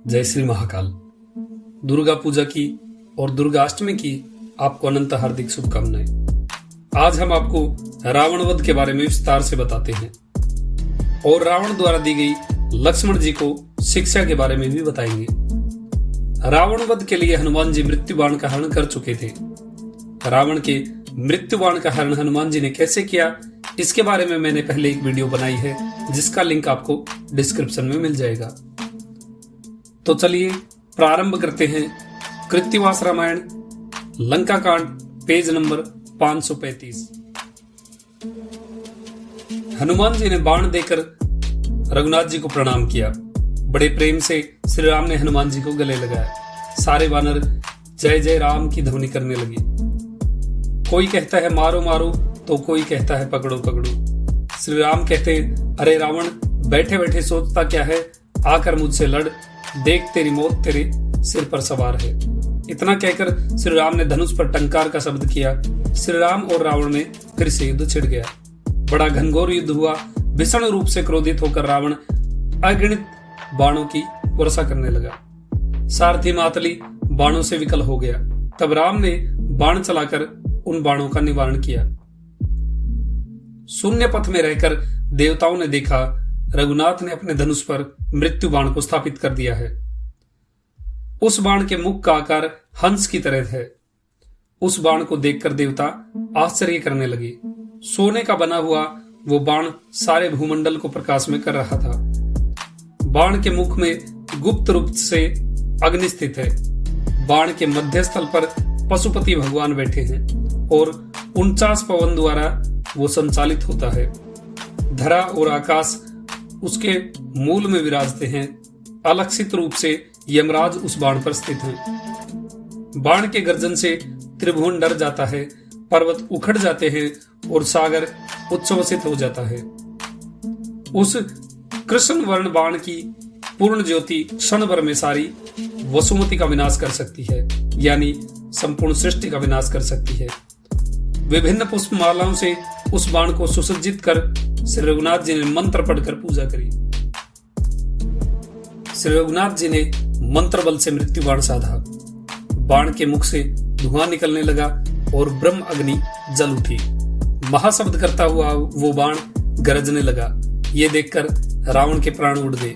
जय श्री महाकाल। दुर्गा पूजा की और दुर्गाष्टमी की आपको अनंत हार्दिक शुभकामनाएं। आज हम आपको रावण वध के बारे में विस्तार से बताते हैं और रावण द्वारा दी गई लक्ष्मण जी को शिक्षा के बारे में भी बताएंगे। रावण वध के लिए हनुमान जी मृत्यु बाण का हरण कर चुके थे। रावण के मृत्यु बाण का हरण हनुमान जी ने कैसे किया, इसके बारे में मैंने पहले एक वीडियो बनाई है, जिसका लिंक आपको डिस्क्रिप्शन में मिल जाएगा। तो चलिए प्रारंभ करते हैं कृत्तिवास रामायण लंका कांड पेज नंबर 535। हनुमान जी ने बाण देकर रघुनाथ जी को प्रणाम किया। बड़े प्रेम से श्री राम ने हनुमान जी को गले लगाया। सारे वानर जय जय राम की ध्वनि करने लगे। कोई कहता है मारो मारो, तो कोई कहता है पकड़ो पकड़ो। श्री राम कहते हैं, अरे रावण, बैठे बैठे सोचता क्या है, आकर मुझसे लड़, देख तेरी मौत तेरे सिर पर सवार है। इतना कहकर श्री राम ने धनुष पर टंकार का शब्द किया। श्री राम और रावण में फिर से युद्ध छिड़ गया। बड़ा घनघोर युद्ध हुआ। भीषण रूप से क्रोधित होकर रावण अगणित बाणों की वर्षा करने लगा। सारथी मातली बाणों से विकल हो गया। तब राम ने बाण चलाकर उन बाणों का निवारण किया। शून्य पथ में रहकर देवताओं ने देखा, रघुनाथ ने अपने धनुष पर मृत्यु बाण को स्थापित कर दिया है। उस बाण के मुख का आकार हंस की तरह है। उस बाण को देखकर देवता आश्चर्य करने लगे। सोने का बना हुआ वो बाण सारे भूमंडल को प्रकाश में कर रहा था। बाण के मुख में गुप्त रूप से अग्नि स्थित है। बाण के मध्य स्थल पर पशुपति भगवान बैठे हैं और 49 पवन द्वारा वो संचालित होता है। धरा और आकाश उसके मूल में विराजते हैं। अलक्षित रूप से यमराज उस बाण पर स्थित हैं। बाण के गर्जन से त्रिभुवन डर जाता है, पर्वत उखड़ जाते हैं और सागर उच्छ्वसित हो जाता है। उस कृष्ण वर्ण बाण की पूर्ण ज्योति क्षण भर में सारी वसुमती का विनाश कर सकती है, यानी संपूर्ण सृष्टि का विनाश कर सकती है। विभिन्न पुष्पमालाओं से उस बाण को सुसज्जित कर श्री रघुनाथ जी ने मंत्र पढ़कर पूजा करी। श्री रघुनाथ जी ने मंत्र बल से मृत्यु बाण साधा। बाण के मुख से धुआं निकलने लगा और ब्रह्म अग्नि जल उठी। महाशब्द करता हुआ वो बाण गरजने लगा। ये देखकर रावण के प्राण उड़ गए।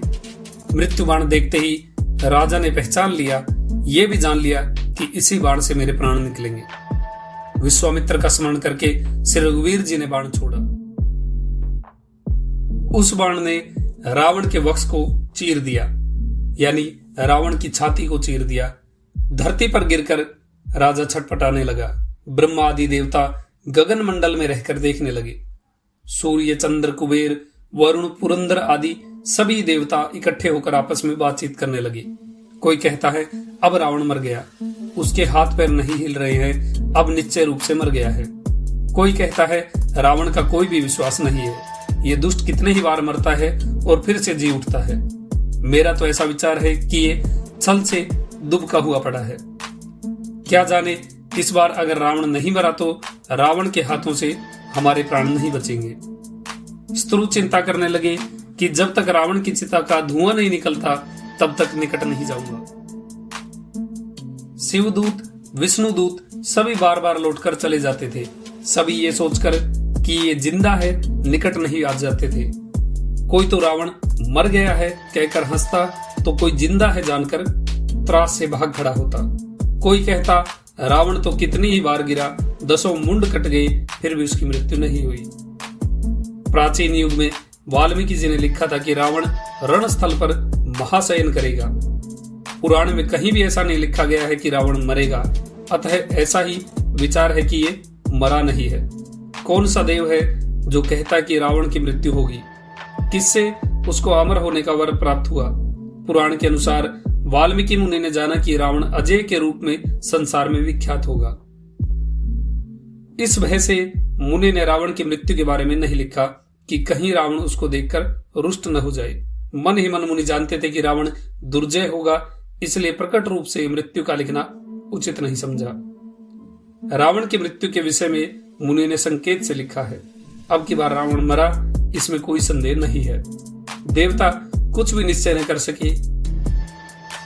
मृत्यु बाण देखते ही राजा ने पहचान लिया, ये भी जान लिया कि इसी बाण से मेरे प्राण निकलेंगे। विश्वामित्र का स्मरण करके श्री रघुवीर जी ने बाण छोड़ा। उस बाण ने रावण के वक्ष को चीर दिया, यानी रावण की छाती को चीर दिया। धरती पर गिरकर राजा छटपटाने लगा। ब्रह्मा आदि देवता गगन मंडल में रहकर देखने लगे। सूर्य, चंद्र, कुबेर, वरुण, पुरंदर आदि सभी देवता इकट्ठे होकर आपस में बातचीत करने लगे। कोई कहता है अब रावण मर गया, उसके हाथ पैर नहीं हिल रहे हैं, अब निश्चय रूप से मर गया है। कोई कहता है रावण का कोई भी विश्वास नहीं है, ये दुष्ट कितने ही बार मरता है और फिर से जी उठता है। मेरा तो ऐसा विचार है कि ये छल से दुबका हुआ पड़ा है। क्या जाने इस बार अगर रावण नहीं मरा तो रावण के हाथों से हमारे प्राण नहीं बचेंगे। स्त्रु चिंता करने लगे कि जब तक रावण की चिता का धुआं नहीं निकलता तब तक निकट नहीं जाऊंगा। शिवदूत, विष्णुदूत सभी बार बार लौटकर चले जाते थे। सभी ये सोचकर कि ये जिंदा है निकट नहीं आ जाते थे। कोई तो रावण मर गया है कहकर हंसता, तो कोई जिंदा है जानकर त्रास से भाग खड़ा होता। कोई कहता रावण तो कितनी ही बार गिरा, 10 मुंड कट गए, फिर भी उसकी मृत्यु नहीं हुई। प्राचीन युग में वाल्मीकि जी ने लिखा था कि रावण रणस्थल पर महाशयन करेगा। पुराण में कहीं भी ऐसा नहीं लिखा गया है कि रावण मरेगा, अतः ऐसा ही विचार है कि ये मरा नहीं है। कौन सा देव है जो कहता कि रावण की मृत्यु होगी? किससे उसको अमर होने का वर प्राप्त हुआ? पुराण के अनुसार वाल्मीकि मुनि ने जाना कि रावण अजय के रूप में संसार में विख्यात होगा। इस भय से मुनि ने रावण की मृत्यु के बारे में नहीं लिखा कि कहीं रावण उसको देखकर रुष्ट न हो जाए। मन ही मन मुनि जानते थे कि रावण दुर्जय होगा, इसलिए प्रकट रूप से मृत्यु का लिखना उचित नहीं समझा। रावण की मृत्यु के विषय में मुनि ने संकेत से लिखा है। अब की बार रावण मरा, इसमें कोई संदेह नहीं है। देवता कुछ भी निश्चय न कर सके।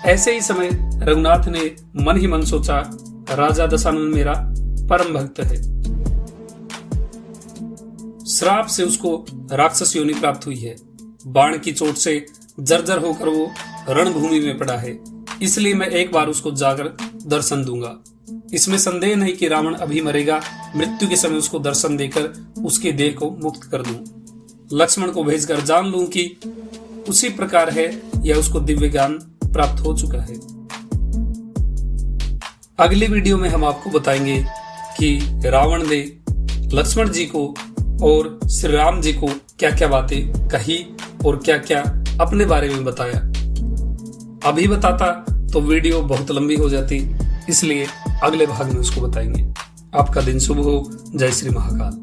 ऐसे ही समय रघुनाथ ने मन ही मन सोचा, राजा दशानन मेरा परम भक्त है। श्राप से उसको राक्षस योनि प्राप्त हुई है। बाण की चोट से जर्जर होकर वो रणभूमि में पड़ा है, इसलिए मैं एक बार उसको जाकर दर्शन दूंगा। इसमें संदेह नहीं कि रावण अभी मरेगा। मृत्यु के समय उसको दर्शन देकर उसके देह को मुक्त कर दूं। लक्ष्मण को भेजकर जान लूं कि उसी प्रकार है या उसको दिव्य ज्ञान प्राप्त हो चुका है। अगली वीडियो में हम आपको बताएंगे कि रावण ने लक्ष्मण जी को और श्री राम जी को क्या क्या बातें कही और क्या क्या अपने बारे में बताया। अभी बताता तो वीडियो बहुत लंबी हो जाती, इसलिए अगले भाग में उसको बताएंगे। आपका दिन शुभ हो। जय श्री महाकाल।